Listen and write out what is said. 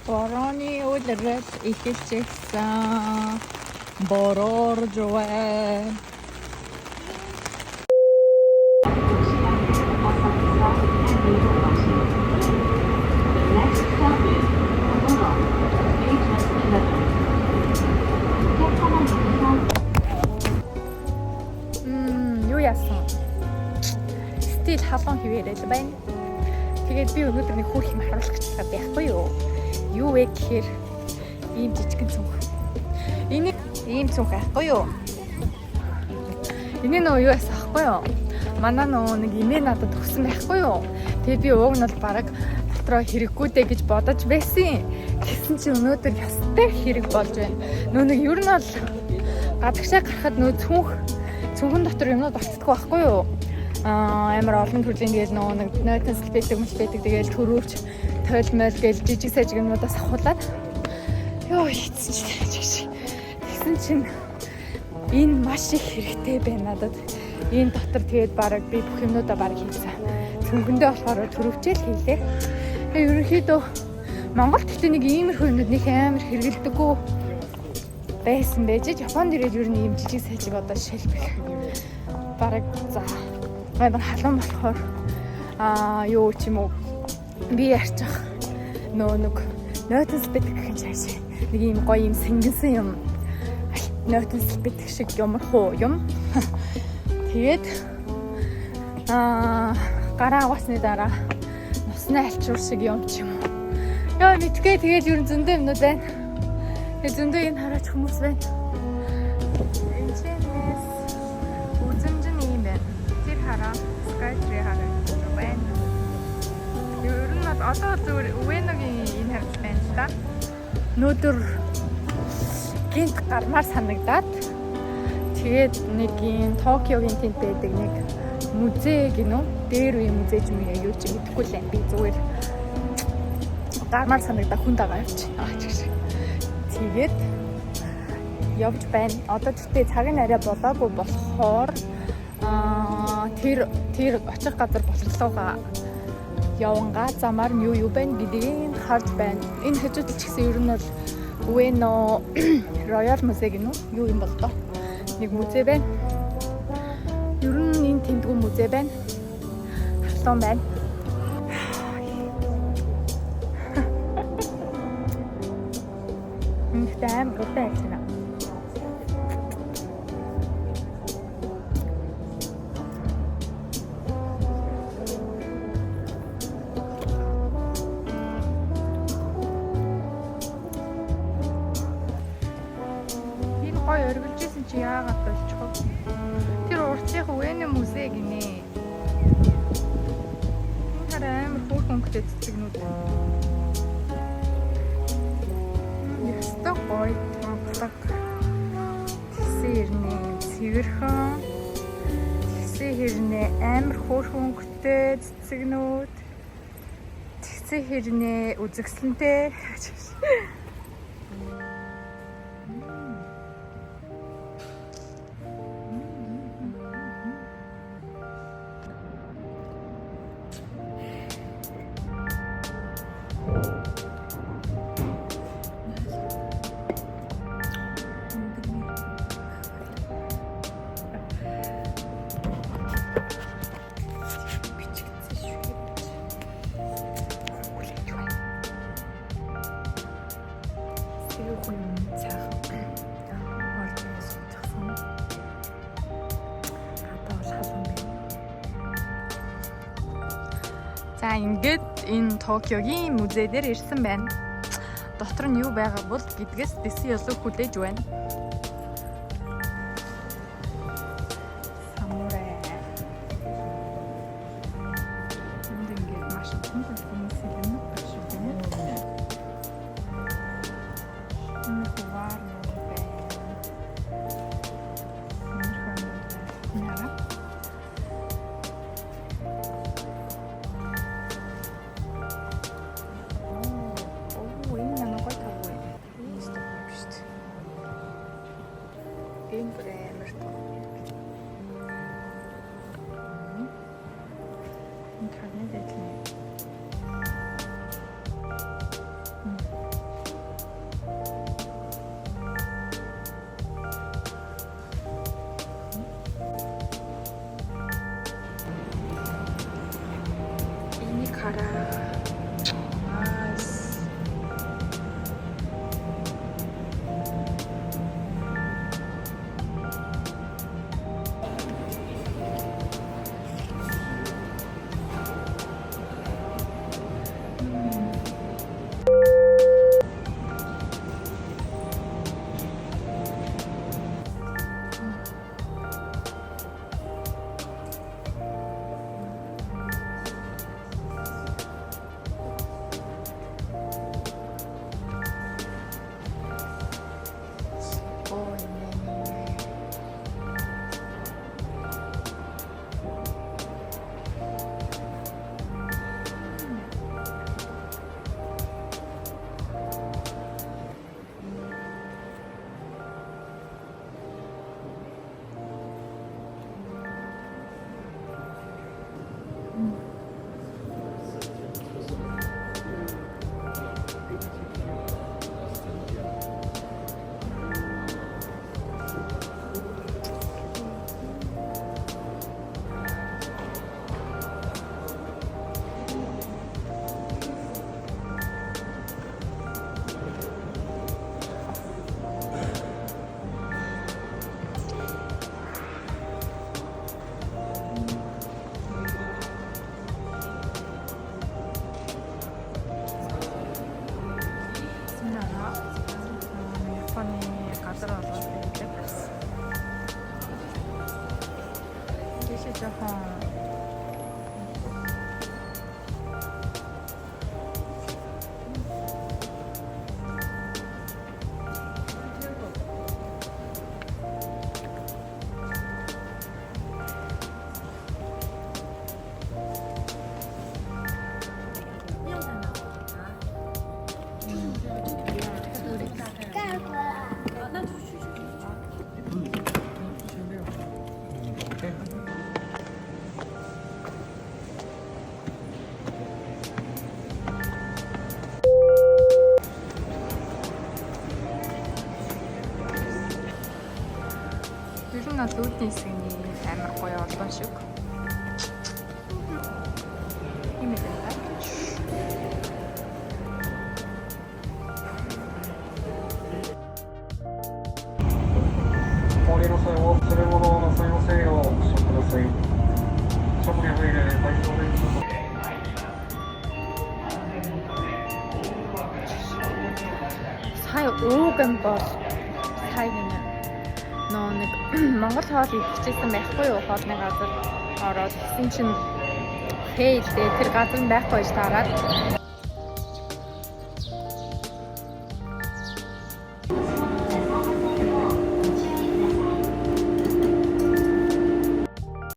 Борооны улирал эхэлчихсэн. Борорж байна. Юу яасан? Стил халуун хിവэрэл байна. Тэгээд би өнөөдөр нэг хөөх юм харуулах гэж байхгүй юу? Юу вэ гэхээр ийм жижигэн цүнх. Энийг ийм цүнх байхгүй юу? Энэ нөө юу яасан байхгүй юу? Манай нөө нэг имээ надад өгсөн байхгүй юу? Тэгээд би ууг нь бол бараг дотроо хэрэггүй дээ гэж бодож байсан. Гэсэн чи өнөөдөр ястай хэрэг болж байна. Нөө нэг ер нь бол гадагшаа гарахад нөө цүнхэн дотор юмнууд болцдоггүй байхгүй юу? Амар олон төрлийн тэгэл нөө нэг нойтон сэлбэдэг тэгээд төрөвч тойлмол гээл жижиг сажиг юмнуудаас авахулаад ёо хийцэн тэгсэн чинь энэ маш их хэрэгтэй байна надад. Энэ дотор тэгээд бараг би бүх юмнуудаа бараг хийсэн. Цүнхэндээ болохоор төрөвчээл хийлээ. Тэгээд ерөнхийдөө Монголд гэхдээ нэг иймэрхүү юмнууд нэг амар хэрэгэлдэггүй байсан байж. Японд ирээд ер нь ийм жижиг сажиг одоо шилбэх бараг за амар халуун болохоор юу ч юм уу би ярьчих нэг нойтон сэлбэдэг гэх юм чааш нэг ийм гоё юм сэнгэнсэн юм нойтон сэлбэдэг шиг юмрхуу юм тэгээд гараа угаасны дараа нусны альчуур шиг юм ч юм уу яа мэдгүй тэгээд ер нь зөндөө юмнууд байна тэгээд зөндөө энэ хараач хүмүүс байна одоо зүгээр Уэногийн энэ харц байна л да. Нөөдөр гинт гармаар санагдаад тэгээд нэг юм Токиогийн тент байдаг нэг музей гинөө дээр үе музей юм яа юу ч мэдэхгүй л би зүгээр гармаар санагдаа хүн дагаа явчих. Тэгээд явж байна. Одоо тэгтээ цаг нь арай болоогүй болохоор тэр очих газар боловлогоо явангаа замаар юу байна гэдгийг харж байна. Энэ хажууд ч гэсэн ер нь бол Уэно Роял музей гинөө юу юм бол доо. Нэг музей байна. Ер нь энэ тэмдгүү музей байна. Халуун байна. Ингээд амар удаан ажиллана. Өргөлжсэн чи яагаад болчихов? Тэр урцын Уэно музей гинэ. Тэр амар хөөрхөн өнгөтэй цэцэгнүүд. Ястаа гоё тонглог. Тэсээ хэрнээ цэвэрхэн. Тэсээ хэрнээ амар хөөрхөн өнгөтэй цэцэгнүүд. Тэсээ хэрнээ үзэгсэлнтэй. За ингээд энэ Токиогийн музей дээр ирсэн байна. Дотор нь юу байгаа бол гэдгээс дэсэн ёсоо хүлээж байна. Самурай. Энд ингээд маш олон хүмүүс юм байна. Энэ хуваар Ер нь бол үүдний хэсгийн амар гоё ордон шиг. Ийм л байна.お降りの際は忘れ物をなさいませんようお越しください。車内入れ対象です。Сая ууган бол сая нэг Монгол хоол хичээсэн байхгүй юу? Хоолны газар ороод гисэн чинь хээлдээ тэр газар байхгүй ш тараад